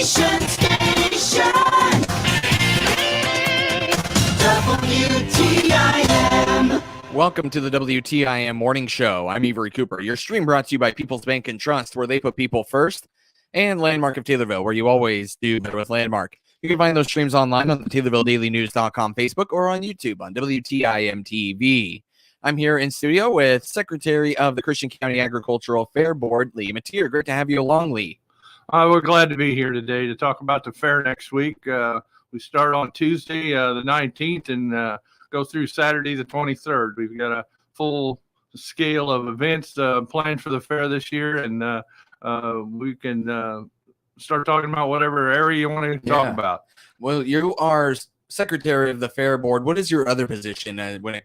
Station. WTIM. Welcome to the WTIM Morning Show. I'm Avery Cooper. Your stream brought to you by People's Bank and Trust, where they put people first, and Landmark of Taylorville, where you always do better with Landmark. You can find those streams online on the TaylorvilleDailyNews.com Facebook or on YouTube on WTIM TV. I'm here in studio with Secretary of the Christian County Agricultural Fair Board, Lee Mateer. Great to have you along, Lee. We're glad to be here today to talk about the fair next week. We start on Tuesday, the 19th, and go through Saturday, the 23rd. We've got a full scale of events planned for the fair this year, and we can start talking about whatever area you want to talk about. Well, you are Secretary of the Fair Board. What is your other position when it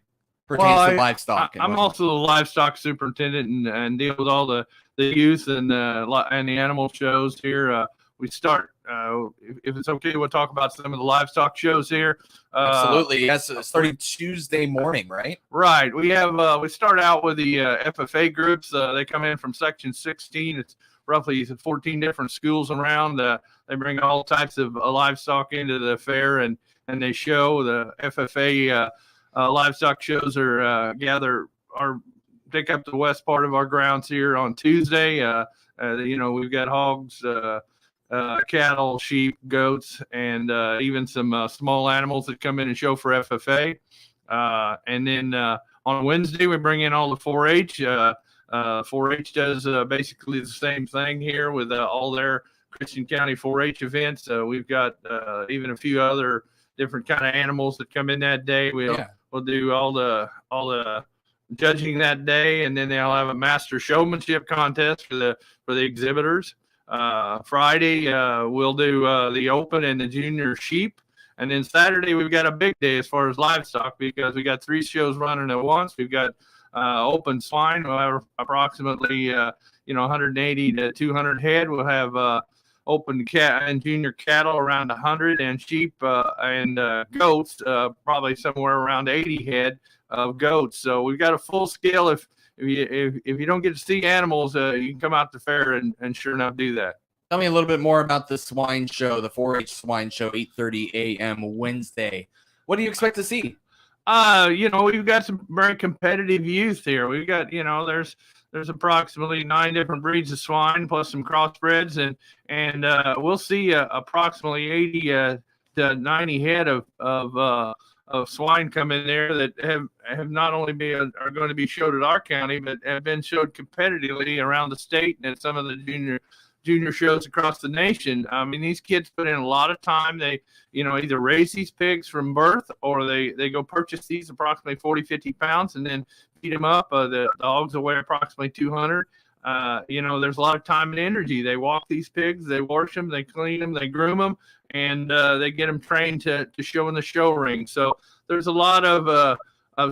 pertains to livestock? I'm also the livestock superintendent and deal with all the youth and the animal shows here. We start, if it's okay, we'll talk about some of the livestock shows here. Absolutely. Yes, starting Tuesday morning, right? Right. We have we start out with the FFA groups. They come in from Section 16. It's roughly 14 different schools around. They bring all types of livestock into the fair, and they show. The FFA livestock shows take up the west part of our grounds here on Tuesday. We've got hogs, cattle, sheep, goats, and even some small animals that come in and show for FFA. And then on Wednesday, we bring in all the 4-H. 4-H does basically the same thing here with all their Christian County 4-H events. We've got even a few other different kind of animals that come in that day. We'll do all the judging that day, and then they'll have a master showmanship contest for the exhibitors. Friday we'll do the open and the junior sheep, and then Saturday we've got a big day as far as livestock because we got 3 shows running at once. We've got open swine. We'll have approximately 180 to 200 head. We'll have open cat and junior cattle around 100, and sheep and goats probably somewhere around 80 head of goats. So we've got a full scale. If you don't get to see animals, you can come out to the fair and sure enough do that. Tell me a little bit more about the swine show, the 4-H swine show, 8:30 a.m. Wednesday. What do you expect to see? We've got some very competitive youth here. We've got, there's approximately 9 different breeds of swine plus some crossbreds, and we'll see approximately 80 to 90 head of swine come in there that have not only are going to be showed at our county, but have been showed competitively around the state and at some of the junior shows across the nation. I mean, these kids put in a lot of time. They, either raise these pigs from birth or they go purchase these approximately 40, 50 pounds and then feed them up. The dogs will weigh approximately 200. There's a lot of time and energy. They walk these pigs, they wash them, they clean them, they groom them, and they get them trained to show in the show ring. So there's a lot of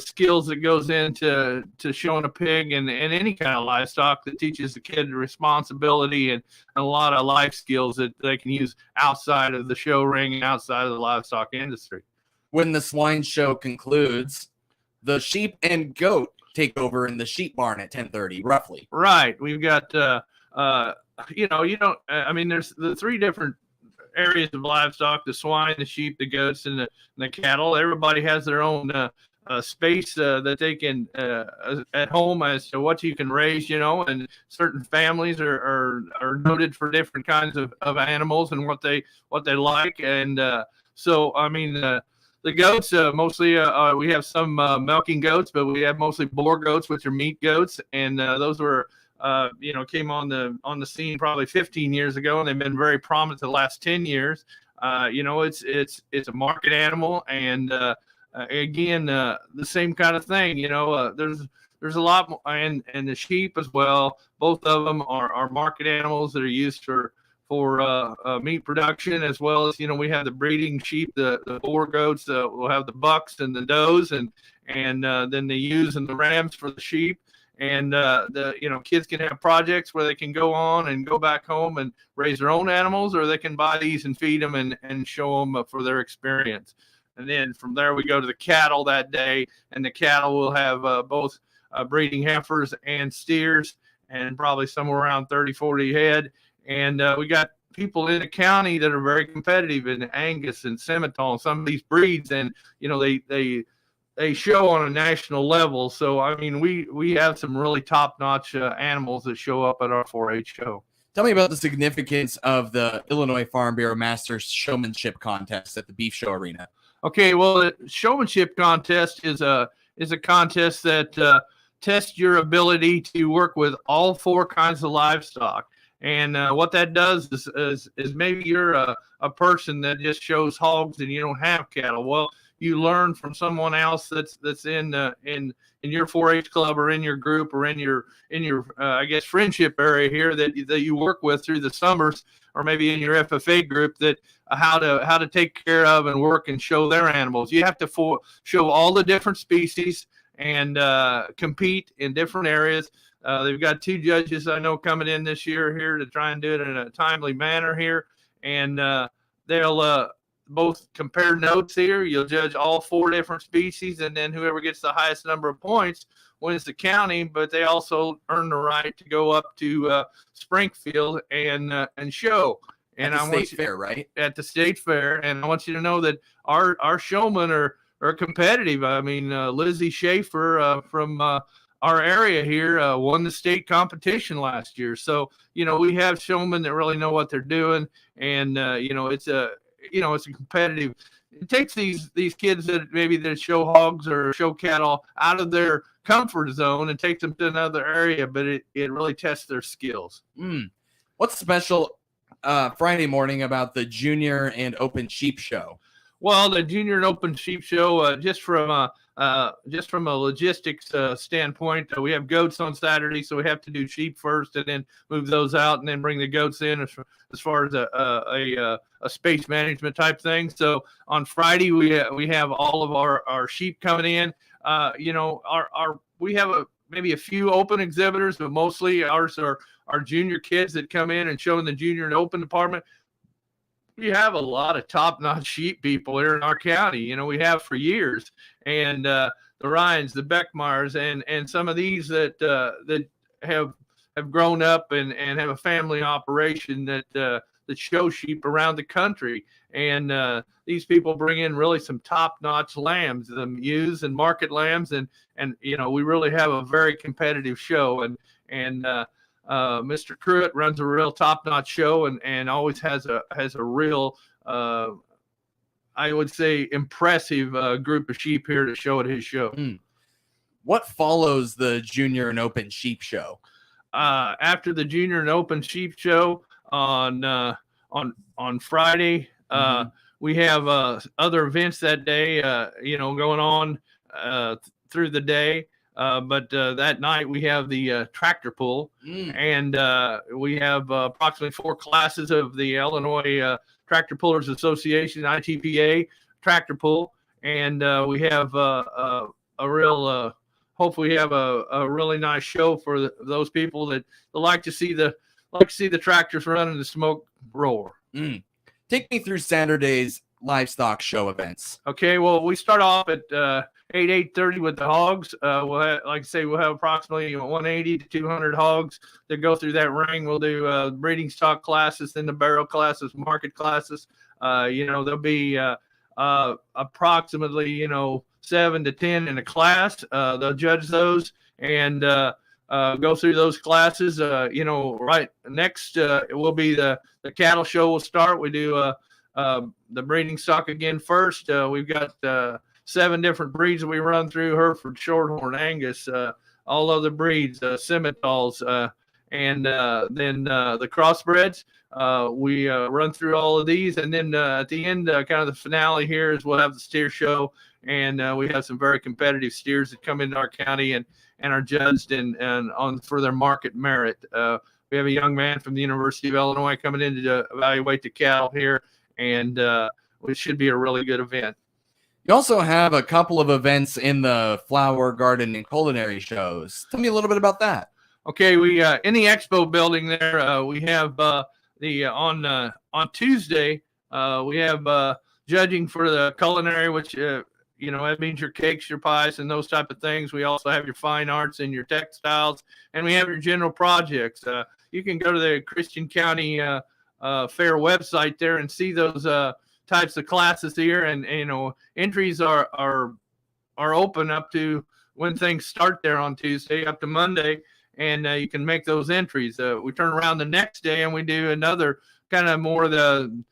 skills that goes into showing a pig and any kind of livestock that teaches the kid responsibility and a lot of life skills that they can use outside of the show ring and outside of the livestock industry. When the swine show concludes, the sheep and goat take over in the sheep barn at 10:30, roughly. Right. We've got, there's the 3 different areas of livestock: the swine, the sheep, the goats, and the cattle. Everybody has their own space that they can at home as to what you can raise, and certain families are noted for different kinds of animals and what they like. And the goats, mostly we have some milking goats, but we have mostly boar goats, which are meat goats, and those were came on the scene probably 15 years ago, and they've been very prominent the last 10 years. It's a market animal, and again, the same kind of thing. There's a lot more, and the sheep as well. Both of them are market animals that are used for meat production, as well as we have the breeding sheep, the boar goats. We'll have the bucks and the does, and then the ewes and the rams for the sheep. And kids can have projects where they can go on and go back home and raise their own animals, or they can buy these and feed them and show them for their experience. And then from there we go to the cattle that day, and the cattle will have both breeding heifers and steers, and probably somewhere around 30, 40 head. And we got people in the county that are very competitive in Angus and Simmental and some of these breeds, and they show on a national level. So I mean, we have some really top-notch animals that show up at our 4-H show. Tell me about the significance of the Illinois Farm Bureau Masters Showmanship Contest at the Beef Show Arena. Okay, well, the showmanship contest is a contest that tests your ability to work with all 4 kinds of livestock. And what that does is maybe you're a person that just shows hogs and you don't have cattle. Well, you learn from someone else that's in your 4-H club or in your group or in your I guess friendship area here that you work with through the summers, or maybe in your FFA group, that how to take care of and work and show their animals. You have to show all the different species and compete in different areas. They've got 2 judges I know coming in this year here to try and do it in a timely manner here, and they'll both compare notes here. You'll judge all 4 different species, and then whoever gets the highest number of points wins the county. But they also earn the right to go up to Springfield and show. And at the state fair, right? At the state fair. And I want you to know that our showmen are competitive. I mean, Lizzie Schaefer from our area here won the state competition last year. So, we have showmen that really know what they're doing. And, it's a competitive. It takes these kids that show hogs or show cattle out of their comfort zone and takes them to another area, but it really tests their skills. What's special Friday morning about the Junior and Open Sheep Show? Well, the Junior and Open Sheep Show, just from a logistics standpoint, we have goats on Saturday, so we have to do sheep first and then move those out and then bring the goats in as far as a space management type thing. So on Friday we have all of our sheep coming in. We have maybe a few open exhibitors, but mostly ours are our junior kids that come in and show in the Junior and Open department. We have a lot of top-notch sheep people here in our county. We have for years, and the Ryans, the Beckmeyers, and some of these that have grown up and have a family operation that show sheep around the country. And these people bring in really some top-notch lambs, the ewes and market lambs, and we really have a very competitive show. And Mr. Pruitt runs a real top-notch show and always has a real, I would say, impressive group of sheep here to show at his show. What follows the Junior and Open Sheep Show? After the Junior and Open Sheep Show on Friday, we have other events that day, going on through the day. But that night we have the tractor pull, and we have approximately 4 classes of the Illinois Tractor Pullers Association, ITPA tractor pull, and we have hopefully we have a really nice show for those people that like to see the tractors running the smoke roar. Take me through Saturday's livestock show events. Okay, well, we start off at 8:30 with the hogs. We'll have approximately 180 to 200 hogs that go through that ring. We'll do breeding stock classes, then the barrel classes, market classes. There'll be approximately 7 to 10 in a class. They'll judge those and go through those classes. Right next it will be the cattle show. Will start. We do the breeding stock again first. We've got 7 different breeds that we run through: Hereford, Shorthorn, Angus, all other breeds, Simmentals, and then the crossbreds. We run through all of these, and then at the end, kind of the finale here is we'll have the steer show, and we have some very competitive steers that come into our county and are judged and on for their market merit. We have a young man from the University of Illinois coming in to evaluate the cattle here, and it should be a really good event. You also have a couple of events in the flower garden and culinary shows. Tell me a little bit about that. Okay, we in the expo building there, we have on Tuesday we have judging for the culinary, which that means your cakes, your pies, and those type of things. We also have your fine arts and your textiles, and we have your general projects. You can go to the Christian County fair website there and see those types of classes here. And entries are open up to when things start there on Tuesday up to Monday, and you can make those entries. We turn around the next day and we do another kind of more the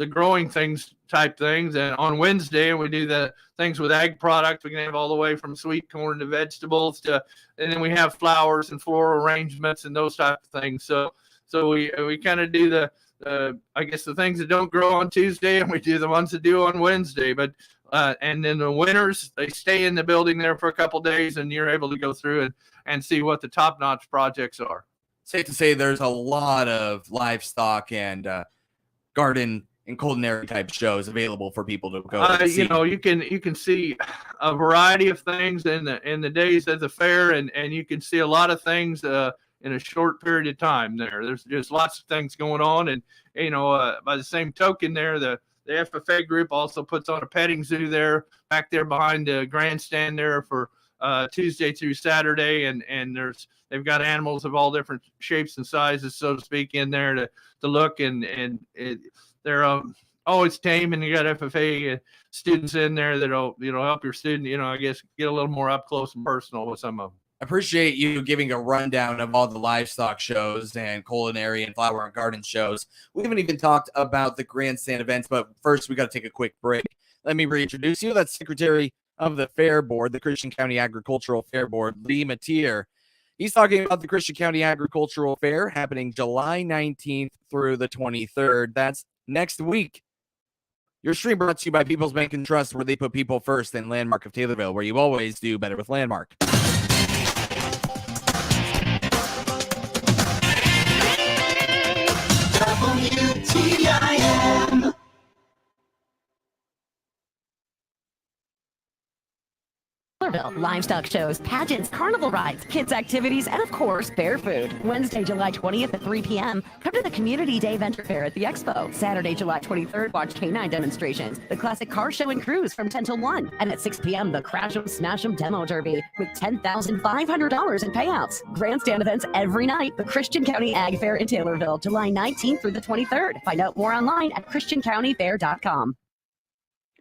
growing things type things. And on Wednesday, we do the things with ag products. We can have all the way from sweet corn to vegetables and then we have flowers and floral arrangements and those type of things. So we kind of do I guess the things that don't grow on Tuesday, and we do the ones that do on Wednesday. But and then the winners, they stay in the building there for a couple days, and you're able to go through and see what the top-notch projects are. Safe to say there's a lot of livestock and garden and culinary type shows available for people to go see. You can see a variety of things in the days at the fair, and you can see a lot of things in a short period of time there. There's just lots of things going on. And, by the same token there, the FFA group also puts on a petting zoo there, back there behind the grandstand there for Tuesday through Saturday. And they've got animals of all different shapes and sizes, so to speak, in there to look. And they're always tame, and you got FFA students in there that'll, help your student, I guess, get a little more up close and personal with some of them. Appreciate you giving a rundown of all the livestock shows and culinary and flower and garden shows. We haven't even talked about the grandstand events, but first we got to take a quick break. Let me reintroduce you. That's Secretary of the Fair Board, the Christian County Agricultural Fair Board, Lee Matier. He's talking about the Christian County Agricultural Fair happening July 19th through the 23rd. That's next week. Your stream brought to you by People's Bank and Trust, where they put people first, in Landmark of Taylorville, where you always do better with Landmark. WTIM. Livestock shows, pageants, carnival rides, kids activities, and of course, fair food. Wednesday, July 20th at 3 p.m. Come to the Community Day Venture Fair at the Expo. Saturday, July 23rd, watch K9 demonstrations, the classic car show and cruise from 10 till 1. And at 6 p.m., the Crash 'em Smash 'em Demo Derby with $10,500 in payouts. Grandstand events every night. The Christian County Ag Fair in Taylorville, July 19th through the 23rd. Find out more online at ChristianCountyFair.com.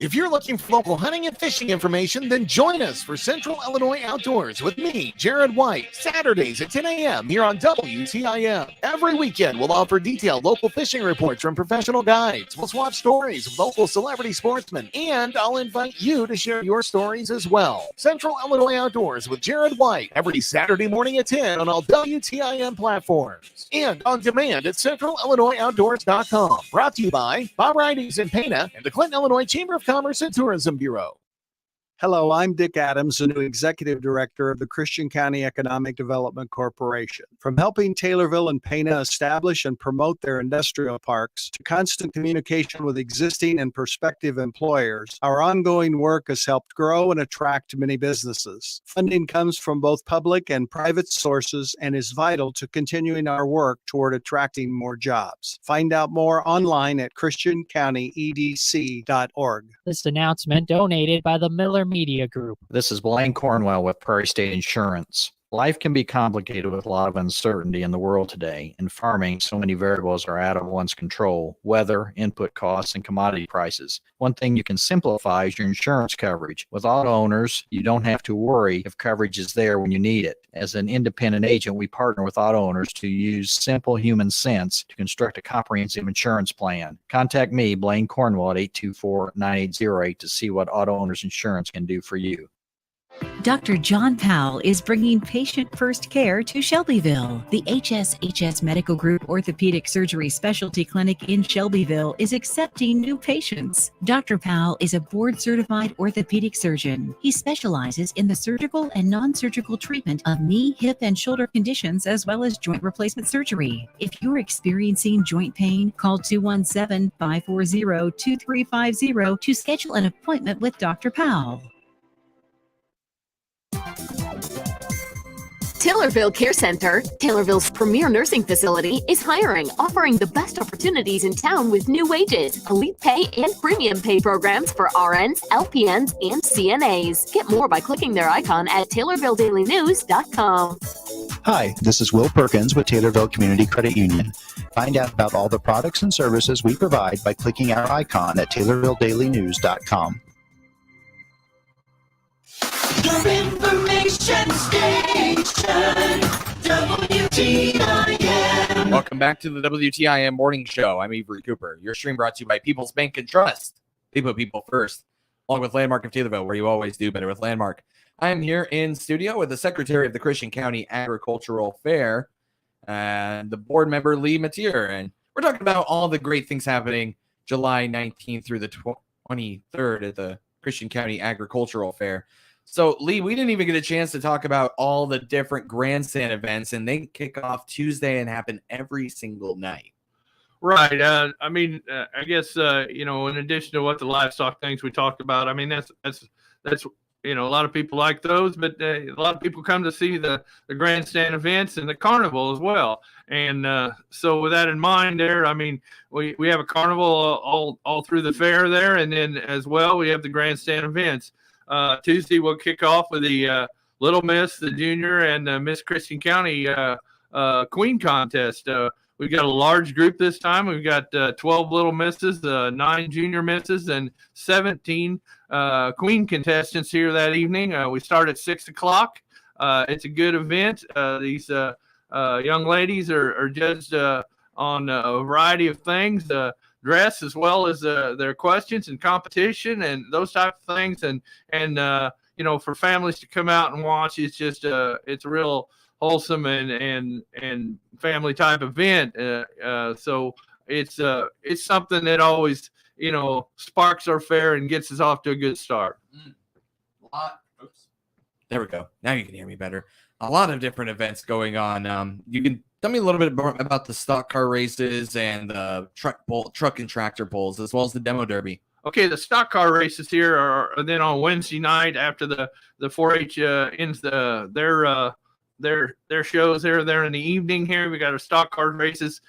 If you're looking for local hunting and fishing information, then join us for Central Illinois Outdoors with me, Jared White, Saturdays at 10 a.m. here on WTIM. Every weekend, we'll offer detailed local fishing reports from professional guides. We'll swap stories with local celebrity sportsmen, and I'll invite you to share your stories as well. Central Illinois Outdoors with Jared White, every Saturday morning at 10 on all WTIM platforms and on demand at CentralIllinoisOutdoors.com. Brought to you by Bob Ridings in Pana and the Clinton, Illinois Chamber of Commerce and Tourism Bureau. Hello, I'm Dick Adams, the new Executive Director of the Christian County Economic Development Corporation. From helping Taylorville and Pana establish and promote their industrial parks to constant communication with existing and prospective employers, our ongoing work has helped grow and attract many businesses. Funding comes from both public and private sources and is vital to continuing our work toward attracting more jobs. Find out more online at christiancountyedc.org. This announcement donated by the Miller Media Group. This is Blaine Cornwell with Prairie State Insurance. Life can be complicated with a lot of uncertainty in the world today. In farming, so many variables are out of one's control: weather, input costs, and commodity prices. One thing you can simplify is your insurance coverage. With auto owners, you don't have to worry if coverage is there when you need it. As an independent agent, we partner with auto owners to use simple human sense to construct a comprehensive insurance plan. Contact me, Blaine Cornwell, at 824-9808 to see what auto owners insurance can do for you. Dr. John Powell is bringing patient-first care to Shelbyville. The HSHS Medical Group Orthopedic Surgery Specialty Clinic in Shelbyville is accepting new patients. Dr. Powell is a board-certified orthopedic surgeon. He specializes in the surgical and non-surgical treatment of knee, hip, and shoulder conditions, as well as joint replacement surgery. If you're experiencing joint pain, call 217-540-2350 to schedule an appointment with Dr. Powell. Taylorville Care Center, Taylorville's premier nursing facility, is hiring, offering the best opportunities in town with new wages, elite pay, and premium pay programs for RNs, LPNs, and CNAs. Get more by clicking their icon at TaylorvilleDailyNews.com. Hi, this is Will Perkins with Taylorville Community Credit Union. Find out about all the products and services we provide by clicking our icon at TaylorvilleDailyNews.com. Your information station, WTIM. Welcome back to the WTIM Morning Show. I'm Avery Cooper. Your stream brought to you by People's Bank and Trust. They put people first, along with Landmark of Taylorville, where you always do better with Landmark. I am here in studio with the Secretary of the Christian County Agricultural Fair and the board member, Lee Matier. And we're talking about all the great things happening July 19th through the 23rd at the Christian County Agricultural Fair. So, Lee, we didn't even get a chance to talk about all the different grandstand events, and they kick off Tuesday and happen every single night. Right. I guess, in addition to what the livestock things we talked about, I mean, that's a lot of people like those, but a lot of people come to see the grandstand events and the carnival as well. And so with that in mind there, I mean, we have a carnival all through the fair there. And then as well, we have the grandstand events. Tuesday, we'll kick off with the Little Miss, the Junior, and Miss Christian County Queen Contest. We've got a large group this time. We've got 12 Little Misses, 9 Junior Misses, and 17 Queen contestants here that evening. We start at 6 o'clock. It's a good event. These young ladies are judged on a variety of things, dress as well as their questions and competition and those type of things. And for families to come out and watch, it's just it's a real wholesome and family type event. So it's something that always sparks our fair and gets us off to a good start. There we go. Now you can hear me better. A lot of different events going on. You can tell me a little bit more about the stock car races and the truck and tractor pulls, as well as the demo derby. Okay, the stock car races here are then on Wednesday night after the 4-H ends their shows here. They're in the evening here. We got our stock car races.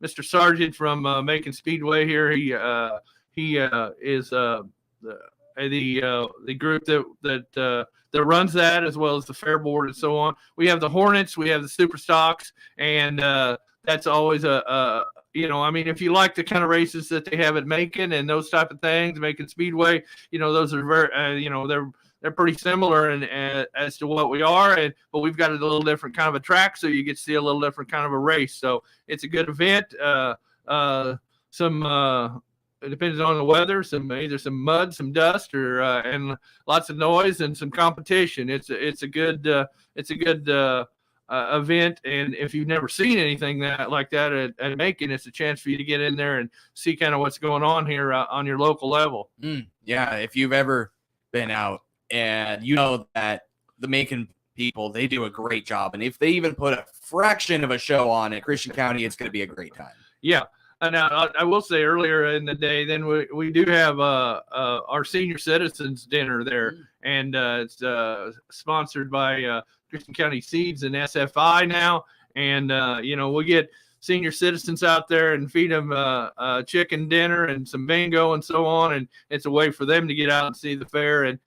Mr. Sargent from Macon Speedway here. He is the group that runs that, as well as the fair board and so on. We have the Hornets, we have the Super Stocks, and that's always if you like the kind of races that they have at Macon and those type of things, Macon Speedway, those are very, they're pretty similar and as to what we are, but we've got a little different kind of a track, so you get to see a little different kind of a race. So it's a good event. It depends on the weather, either some mud, some dust, or and lots of noise and some competition. It's a good event, and if you've never seen anything like that at Macon, it's a chance for you to get in there and see kind of what's going on here on your local level. Yeah, if you've ever been out, and you know that the Macon people, they do a great job, and if they even put a fraction of a show on at Christian County, it's going to be a great time. Yeah. Now, I will say earlier in the day, then we do have our senior citizens dinner there, and it's sponsored by Christian County Seeds and SFI now, and we'll get senior citizens out there and feed them chicken dinner and some bingo and so on, and it's a way for them to get out and see the fair, and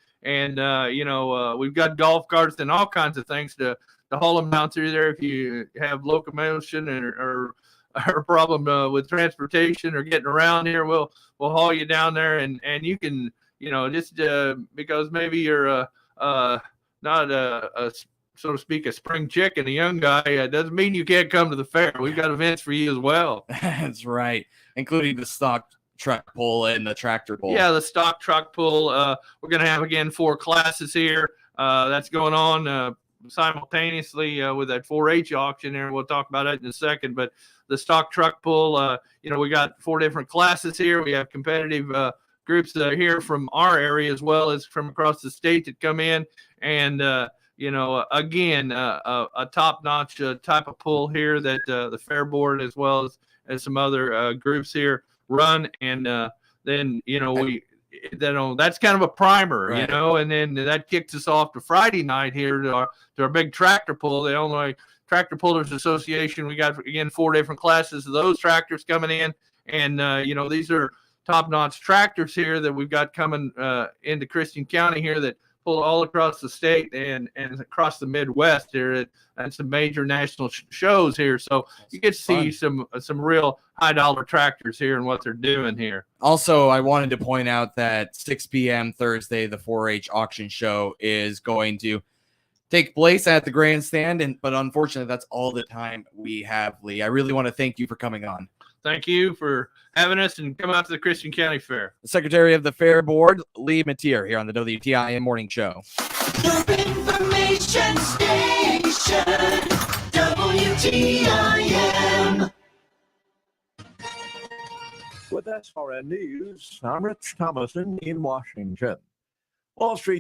we've got golf carts and all kinds of things to haul them down through there if you have locomotion or a problem with transportation or getting around here. We'll haul you down there, and you can just because maybe you're not a so to speak a spring chicken, a young guy, doesn't mean you can't come to the fair. We've got events for you as well. That's right, including the stock truck pull and the tractor pull. Yeah, the stock truck pull. We're going to have again 4 classes here. That's going on simultaneously with that 4-H auction there. We'll talk about that in a second, but the stock truck pull, we got 4 different classes here. We have competitive groups that are here from our area as well as from across the state that come in, and again, a top-notch type of pull here that the fair board as well as some other groups here run, and then that's kind of a primer, right. And then that kicks us off to Friday night here to our big tractor pull. The Illinois Tractor Pullers Association. We got again 4 different classes of those tractors coming in, and these are top-notch tractors here that we've got coming into Christian County here that people all across the state and across the Midwest here at some major national shows here. So you get to see some real high dollar tractors here and what they're doing here. Also, I wanted to point out that 6 p.m. Thursday, the 4-H auction show is going to take place at the grandstand, but unfortunately, that's all the time we have, Lee. I really want to thank you for coming on. Thank you for having us and come out to the Christian County Fair. The Secretary of the Fair Board, Lee Mateer, here on the WTIM Morning Show. Your information station, WTIM. With SRN News, I'm Rich Thomason in Washington. Wall Street's